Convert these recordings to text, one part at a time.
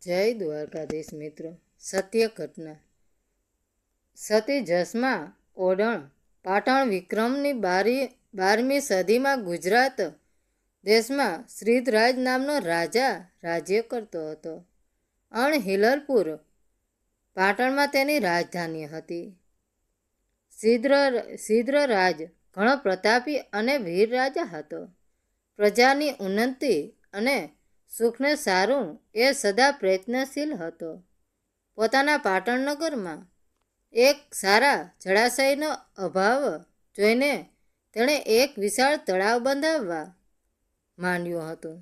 જય દ્વારકાધીશ મિત્રો. સત્ય ઘટના. સતી જસમાં ઓઢણ પાટણ વિક્રમની 12મી સદીમાં ગુજરાત દેશમાં શ્રીધરાજ નામનો રાજા રાજ્ય કરતો હતો. હિલરપુર પાટણમાં તેની રાજધાની હતી. સિદ્ધરાજ ઘણો પ્રતાપી અને વીર રાજા હતો. પ્રજાની ઉન્નતિ અને સુખને સારું એ સદા પ્રયત્નશીલ હતો. પોતાના પાટણ નગરમાં એક સારા જળાશયનો અભાવ જોઈને તેણે એક વિશાળ તળાવ બંધાવવા માંડ્યું હતું.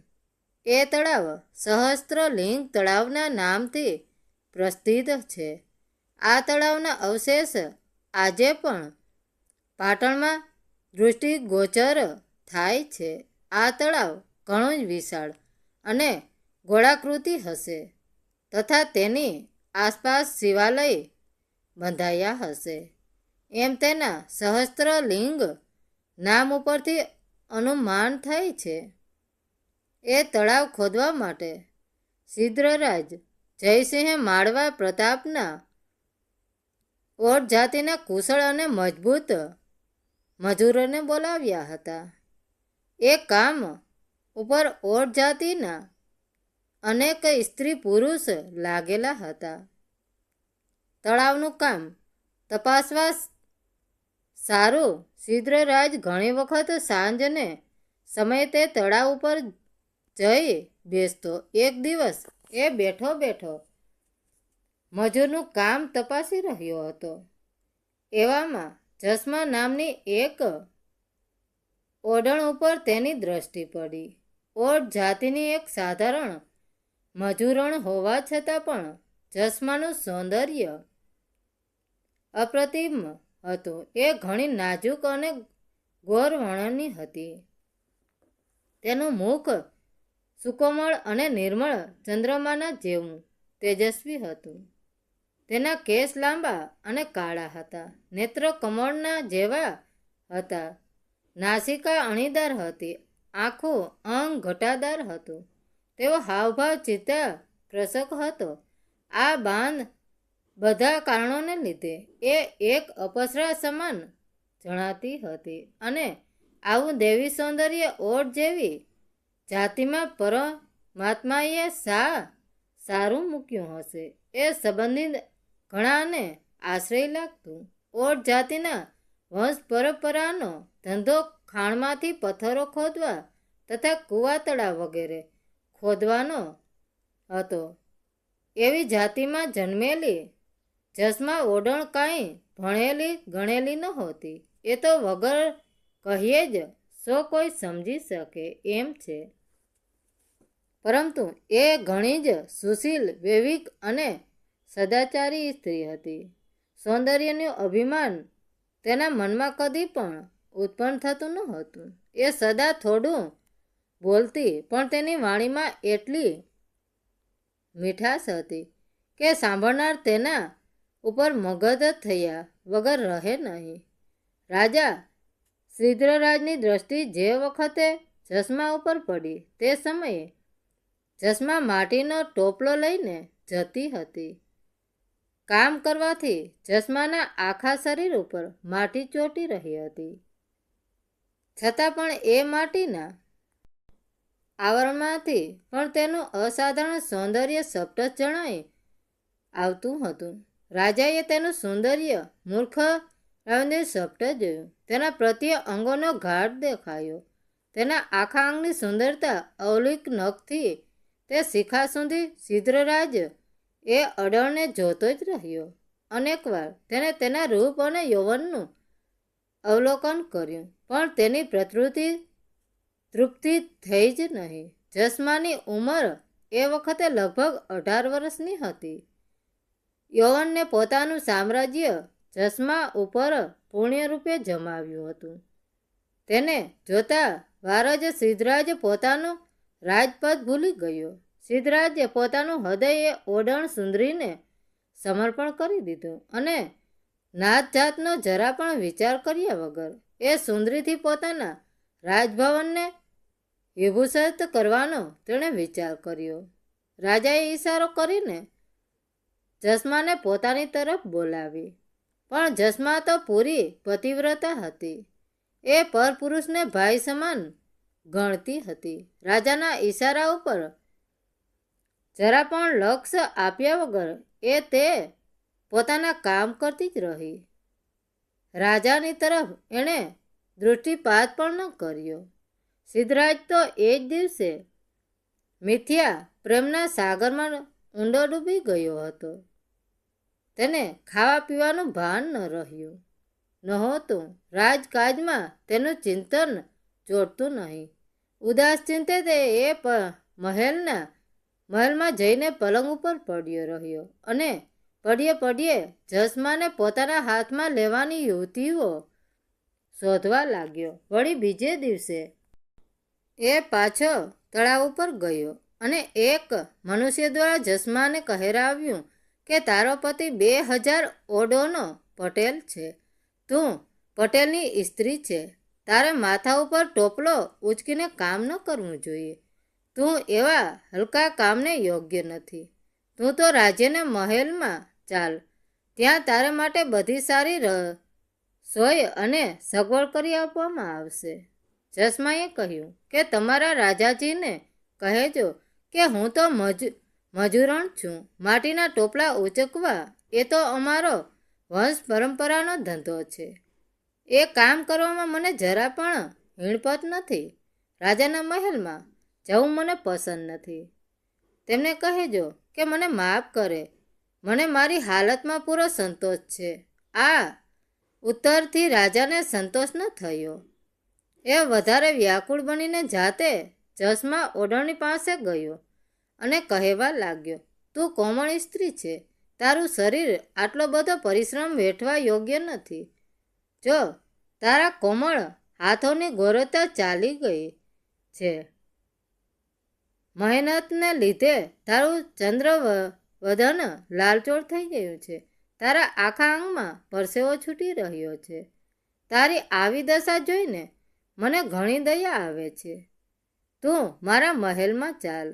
એ તળાવ સહસ્ત્રલિંગ તળાવના નામથી પ્રસિદ્ધ છે. આ તળાવના અવશેષ આજે પણ પાટણમાં દૃષ્ટિગોચર થાય છે. આ તળાવ ઘણું જ વિશાળ અને ગોળાકૃતિ હશે તથા તેની આસપાસ શિવાલય બંધાયા હશે એમ તેના સહસ્ત્રલિંગ નામ ઉપરથી અનુમાન થાય છે. એ તળાવ ખોદવા માટે સિદ્ધરાજ જયસિંહે માળવા પ્રતાપના ઓઢ જાતિના કુશળ અને મજબૂત મજૂરોને બોલાવ્યા હતા. એ કામ ઉપર ઓઢ જાતિના અનેક સ્ત્રી પુરુષ લાગેલા હતા. તળાવનું કામ તપાસવા સારું સિદ્ધરાજ ઘણી વખત સાંજને સમયે તે તળાવ ઉપર જઈ બેસતો. એક દિવસ એ બેઠો બેઠો મજૂરનું કામ તપાસી રહ્યો હતો. એવામાં જસમા નામની એક ઓઢણ ઉપર તેની દ્રષ્ટિ પડી. ઓઢ જાતિની એક સાધારણ મજૂરણ હોવા છતાં પણ જસમાનું સૌંદર્ય અપ્રતિમ હતું. એ ઘણી નાજુક અને ગોર વર્ણની હતી. તેનું મુખ સુકોમળ અને નિર્મળ ચંદ્રમાના જેવું તેજસ્વી હતું. તેના કેસ લાંબા અને કાળા હતા. નેત્ર કમળના જેવા હતા. નાસિકા અણીદાર હતી. આખું અંગ ઘટાદાર હતું. તેવો હાવભાવ ચિત્તાકર્ષક હતો. આ બાંધ બધા કારણોને લીધે એ એક અપ્સરા સમાન જણાતી હતી અને આવું દેવી સૌંદર્ય ઓઢ જેવી જાતિમાં પરમાત્માએ સારું મૂક્યું હશે એ સંબંધિત ઘણાને આશ્રય લાગતું. ઓઢ જાતિના વંશ પરંપરાનો ધંધો ખાણમાંથી પથ્થરો ખોદવા તથા કૂવા તળાવ વગેરે ખોદવાનો હતો. એવી જાતિમાં જન્મેલી જસમા ઓઢણ કાંઈ ભણેલી ગણેલી નહોતી. એ તો વગર કહીએ જ સૌ કોઈ સમજી શકે એમ છે. પરંતુ એ ઘણી જ સુશીલ, વૈવિક અને સદાચારી સ્ત્રી હતી. સૌંદર્યનું અભિમાન તેના મનમાં કદી પણ ઉત્પન્ન થતું નહોતું. એ સદા થોડું બોલતી પણ તેની વાણીમાં એટલી મીઠાશ હતી કે સાંભળનાર તેના ઉપર મગધ થયા વગર રહે નહીં. રાજા સિદ્ધરાજની દ્રષ્ટિ જે વખતે જસમા ઉપર પડી તે સમયે જસમા માટીનો ટોપલો લઈને જતી હતી. કામ કરવાથી જસમાના આખા શરીર ઉપર માટી ચોંટી રહી હતી. છતાં પણ એ માટીના આવરણમાંથી પણ તેનું અસાધારણ સૌંદર્ય સ્પષ્ટ જણાઈ આવતું હતું. રાજાએ તેનું સૌંદર્ય મૂર્ખરાવને સ્પષ્ટ જોયું. તેના પ્રત્યે અંગોનો ગાઢ દેખાયો. તેના આખા અંગની સુંદરતા અવલિક નખથી તે શિખા સુધી સિદ્ધરાજ એ અડળને જોતો જ રહ્યો. અનેકવાર તેને તેના રૂપ અને યૌવનનું અવલોકન કર્યું પણ તેની પ્રકૃતિ તૃપ્તિ થઈ જ નહીં. જસમાની ઉંમર એ વખતે લગભગ 18 વર્ષની હતી. યૌવનને પોતાનું સામ્રાજ્ય જસમા ઉપર પૂર્ણરૂપે જમાવ્યું હતું. તેને જોતા વાર જ સિદ્ધરાજ પોતાનું રાજપદ ભૂલી ગયો. સિદ્ધરાજે પોતાનું હૃદય એ ઓઢણ સુંદરીને સમર્પણ કરી દીધું અને નાત જાતનો જરા પણ વિચાર કર્યા વગર એ સુંદરીથી પોતાના રાજભવનને વિભૂષિત કરવાનો તેણે વિચાર કર્યો. રાજાએ ઈશારો કરીને જસ્માને પોતાની તરફ બોલાવી, પણ જસ્મા તો પૂરી પતિવ્રતા હતી. એ પરપુરુષને ભાઈ સમાન ગણતી હતી. રાજાના ઈશારા ઉપર જરા પણ લક્ષ્ય આપ્યા વગર એ તે પોતાના કામ કરતી જ રહી. રાજાની તરફ એણે દૃષ્ટિપાત પણ ન કર્યો. સિદ્ધરાજ તો એ જ દિવસે મિથ્યા પ્રેમના સાગરમાં ઊંડો ડૂબી ગયો હતો. તેને ખાવા પીવાનું ભાન ન રહ્યું નહોતું. રાજકાજમાં તેનું ચિંતન જોડતું નહીં. ઉદાસ ચિંતે તે એ મહેલમાં જઈને પલંગ ઉપર પડ્યો રહ્યો અને પડીએ જસ્માને પોતાના હાથમાં લેવાની યુવતીઓ શોધવા લાગ્યો. વળી બીજે દિવસે એ પાછો તળાવ ઉપર ગયો અને એક મનુષ્ય દ્વારા જસ્માને કહેરાવ્યું કે તારો પતિ 2000 ઓડોનો પટેલ છે. તું પટેલની સ્ત્રી છે. તારે માથા ઉપર ટોપલો ઉચકીને કામ ન કરવું જોઈએ. તું એવા હલકા કામને યોગ્ય નથી. તું તો રાજ્યના મહેલમાં ચાલ. ત્યાં તારે માટે બધી સારી સોય અને સગવડ કરી આપવામાં આવશે. જસ્માએ કહ્યું કે તમારા રાજાજીને કહેજો કે હું તો મજૂરણ છું. માટીના ટોપલા ઉચકવા એ તો અમારો વંશ પરંપરાનો ધંધો છે. એ કામ કરવામાં મને જરા પણ હીણપત નથી. રાજાના મહેલમાં જવું મને પસંદ નથી. તેમને કહેજો કે મને માફ કરે. મને મારી હાલતમાં પૂરો સંતોષ છે. આ ઉત્તરથી રાજાને સંતોષ ન થયો. એ વધારે વ્યાકુળ બનીને જાતે જસ્મા ઓઢવણી પાસે ગયો અને કહેવા લાગ્યો, તું કોમળ સ્ત્રી છે. તારું શરીર આટલો બધો પરિશ્રમ વેઠવા યોગ્ય નથી. જો તારા કોમળ હાથોની ગોરતા ચાલી ગઈ છે. મહેનતને લીધે તારું ચંદ્રવદન લાલચોળ થઈ ગયું છે. તારા આખા અંગમાં પરસેવો છૂટી રહ્યો છે. તારી આવી દશા જોઈને મને ઘણી દયા આવે છે. તું મારા મહેલમાં ચાલ.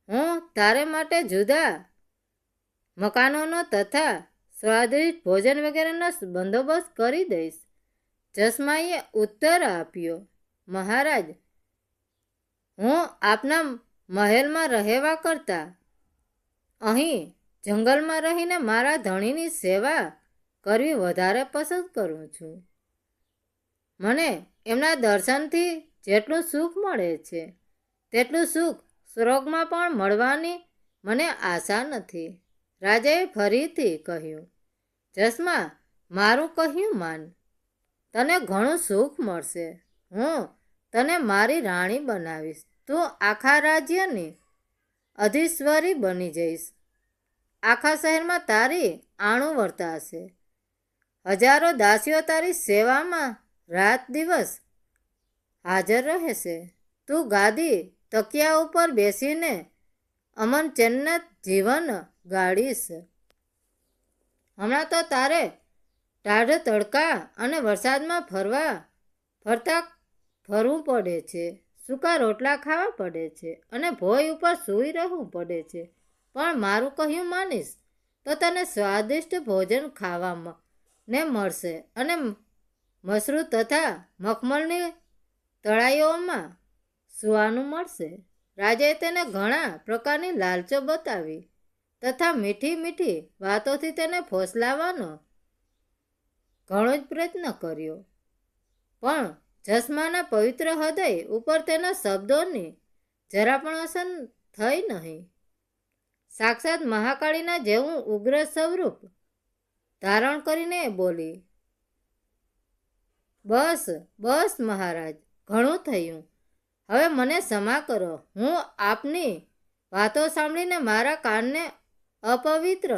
હું તારે માટે જુદા મકાનોનો તથા સ્વાદિષ્ટ ભોજન વગેરેનો બંદોબસ્ત કરી દઈશ. જસ્માએ ઉત્તર આપ્યો, મહારાજ, હું આપના મહેલમાં રહેવા કરતાં અહીં જંગલમાં રહીને મારા ધણીની સેવા કરવી વધારે પસંદ કરું છું. મને એમના દર્શનથી જેટલું સુખ મળે છે તેટલું સુખ સ્વર્ગમાં પણ મળવાની મને આશા નથી. રાજાએ ફરીથી કહ્યું, જસ્મા, મારું કહ્યું માન. તને ઘણું સુખ મળશે. હું તને મારી રાણી બનાવીશ. તું આખા રાજ્યની અધીશ્વરી બની જઈશ. આખા શહેરમાં તારી આણું વર્તાશે. હજારો દાસીઓ તારી સેવામાં રાત દિવસ હાજર રહેશે. તું ગાદી તકિયા ઉપર બેસીને અમન ચેન્નત જીવન ગાળીશ. હમણાં તો તારે ટાઢ તડકા અને વરસાદમાં ફરવું પડે છે. સૂકા રોટલા ખાવા પડે છે અને ભોય ઉપર સૂઈ રહેવું પડે છે. પણ મારું કહ્યું માનીશ તો તને સ્વાદિષ્ટ ભોજન ખાવાને મળશે અને મસરૂ તથા મખમલની તળાઈઓમાં સૂવાનું મળશે. રાજાએ તેને ઘણા પ્રકારની લાલચો બતાવી તથા મીઠી મીઠી વાતોથી તેને ફોસલાવવાનો ઘણો જ પ્રયત્ન કર્યો. પણ જસ્માના પવિત્ર હૃદય ઉપર તેના શબ્દોની જરા પણ અસર થઈ નહીં. સાક્ષાત મહાકાળીના જેવું ઉગ્ર સ્વરૂપ ધારણ કરીને બોલી, બસ બસ મહારાજ, ઘણું થયું. હવે મને ક્ષમા કરો. હું આપની વાતો સાંભળીને મારા કાનને અપવિત્ર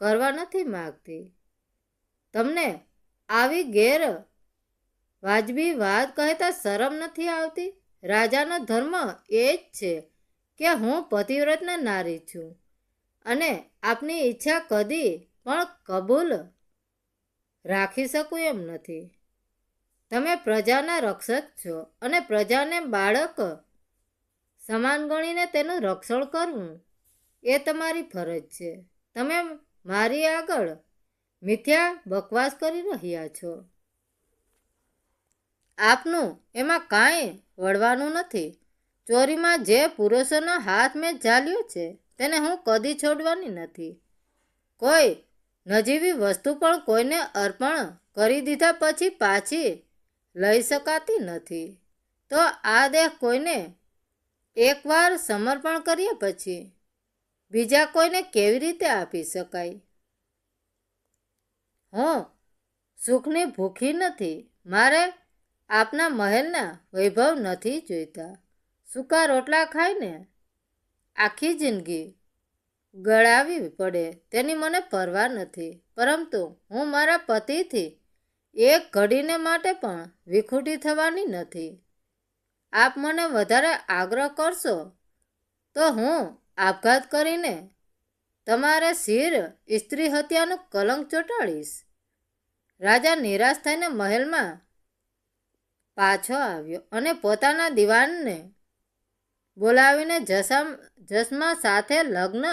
કરવા નથી માગતી. તમને આવી વાજબી વાત કહેતા શરમ નથી આવતી? રાજાનો ધર્મ એ જ છે કે હું પતિવ્રતના નારી છું અને આપની ઈચ્છા કદી પણ કબૂલ રાખી શકું એમ નથી. તમે પ્રજાના રક્ષક છો અને પ્રજાને બાળક સમાન ગણીને તેનું રક્ષણ કરવું એ તમારી ફરજ છે. તમે મારી આગળ મિથ્યા બકવાસ કરી રહ્યા છો. આપનું એમાં કાંઈ વળવાનું નથી. ચોરીમાં જે પુરુષોનો હાથ મેં ઝાલ્યો છે તેને હું કદી છોડવાની નથી. કોઈ નજીવી વસ્તુ પણ કોઈને અર્પણ કરી દીધા પછી પાછી લઈ શકાતી નથી. તો આ દેહ કોઈને એકવાર સમર્પણ કર્યા પછી બીજા કોઈને કેવી રીતે આપી શકાય? હું સુખની ભૂખી નથી. મારે આપના મહેલના વૈભવ નથી જોઈતા. સૂકા રોટલા ખાઈને આખી જિંદગી ગળાવી પડે તેની મને પરવા નથી. પરંતુ હું મારા પતિથી એક ઘડીને માટે પણ વિખૂટી થવાની નથી. આપ મને વધારે આગ્રહ કરશો તો હું આપઘાત કરીને તમારા શિર સ્ત્રી હત્યાનું કલંક ચોંટાડીશ. રાજા નિરાશ થઈને મહેલમાં પાછો આવ્યો અને પોતાના દિવાનને બોલાવીને જસમા સાથે લગ્ન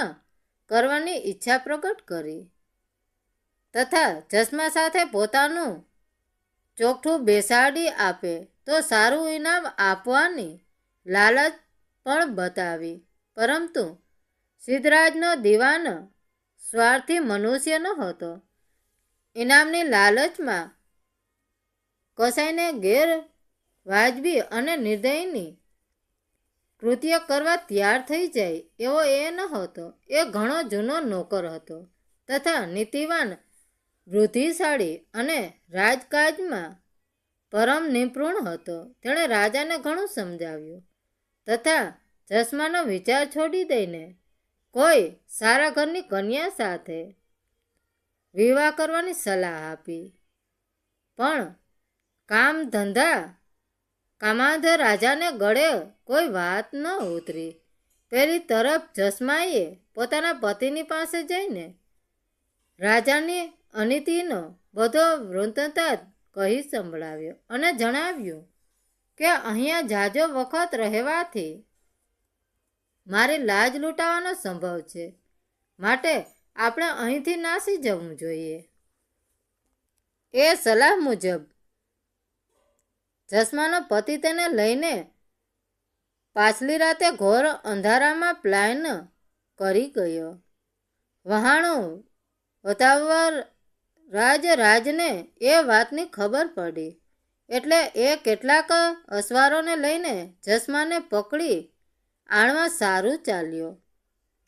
કરવાની ઈચ્છા પ્રગટ કરી તથા જસમા સાથે પોતાનું ચોકઠું બેસાડી આપે તો સારું ઇનામ આપવાની લાલચ પણ બતાવી. પરંતુ સિદ્ધરાજનો દિવાન સ્વાર્થી મનુષ્ય ન હતો. ઇનામની લાલચમાં કસાઈને ગેરવાજબી અને નિર્દયની કૃત્ય કરવા તૈયાર થઈ જાય એવો એ ન હતો. એ ઘણો જૂનો નોકર હતો તથા નીતિવાન, બુદ્ધિશાળી અને રાજકાજમાં પરમ નિપુણ હતો. તેણે રાજાને ઘણું સમજાવ્યું તથા જસમાનો વિચાર છોડી દઈને કોઈ સારા ઘરની કન્યા સાથે વિવાહ કરવાની સલાહ આપી. પણ કામાંધ રાજાને ગળે કોઈ વાત ન ઉતરી. પેલી તરફ જસમાએ પોતાના પતિની પાસે જઈને રાજાની અનીતિનો બધો વૃત્તાંત કહી સંભળાવ્યો અને જણાવ્યું કે અહીંયા ઝાઝો વખત રહેવાથી મારી લાજ લૂંટાવાનો સંભવ છે. માટે આપણે અહીંથી નાસી જવું જોઈએ. એ સલાહ મુજબ જસમાનો પતિ તેને લઈને પાછલી રાતે ઘોર અંધારામાં પલાયન કરી ગયો. વહાણું વતાવર રાજને એ વાતની ખબર પડી એટલે એ કેટલાક અસવારોને લઈને જસમાને પકડી આણવા સારું ચાલ્યો.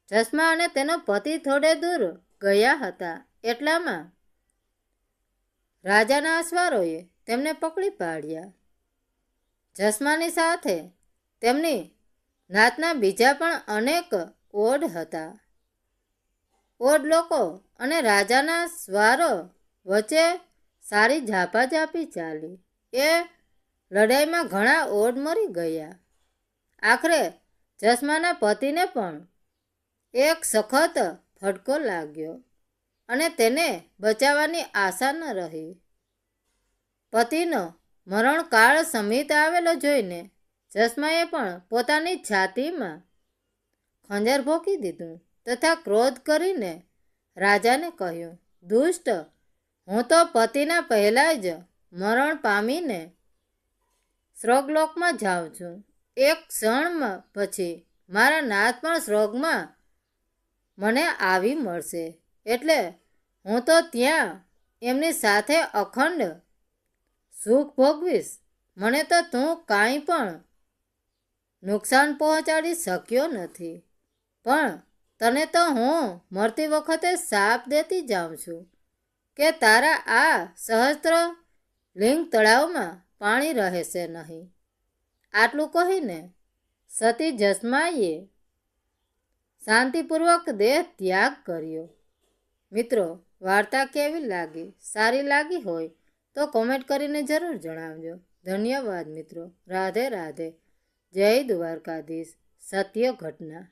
જસમા અને તેનો પતિ થોડે દૂર ગયા હતા એટલામાં રાજાના અસવારોએ તેમને પકડી પાડ્યા. જસમાની સાથે તેમની નાતના બીજા પણ અનેક ઓઢ હતા. ઓઢ લોકો અને રાજાના સ્વારો વચ્ચે સારી ઝાપાઝાપી ચાલી. એ લડાઈમાં ઘણા ઓઢ મરી ગયા. આખરે જસમાના પતિને પણ એક સખત ફટકો લાગ્યો અને તેને બચાવવાની આશા ન રહી. પતિનો મરણકાળ સમીપ આવેલો જોઈને જસમાએ પણ પોતાની છાતીમાં ખંજર ભોંકી દીધું તથા ક્રોધ કરીને રાજાને કહ્યું, દુષ્ટ, હું તો પતિના પહેલાં જ મરણ પામીને સ્વર્ગલોકમાં જાઉં છું. એક ક્ષણ પછી મારા નાથ પણ સ્વર્ગમાં મને આવી મળશે. એટલે હું તો ત્યાં એમની સાથે અખંડ સુખ ભોગવીશ. મને તો તું કાંઈ પણ નુકસાન પહોંચાડી શક્યો નથી. પણ તને તો હું મરતી વખતે શાપ દેતી જાઉં છું કે તારા આ સહસ્ત્ર લિંગ તળાવમાં પાણી રહેશે નહીં. આટલું કહીને સતી જસમાએ શાંતિપૂર્વક દેહ ત્યાગ કર્યો. મિત્રો, વાર્તા કેવી લાગી? સારી લાગી હોય તો કોમેન્ટ કરીને જરૂર જણાવજો. ધન્યવાદ મિત્રો. રાધે રાધે. જય દ્વારકાધીશ. સત્ય ઘટના.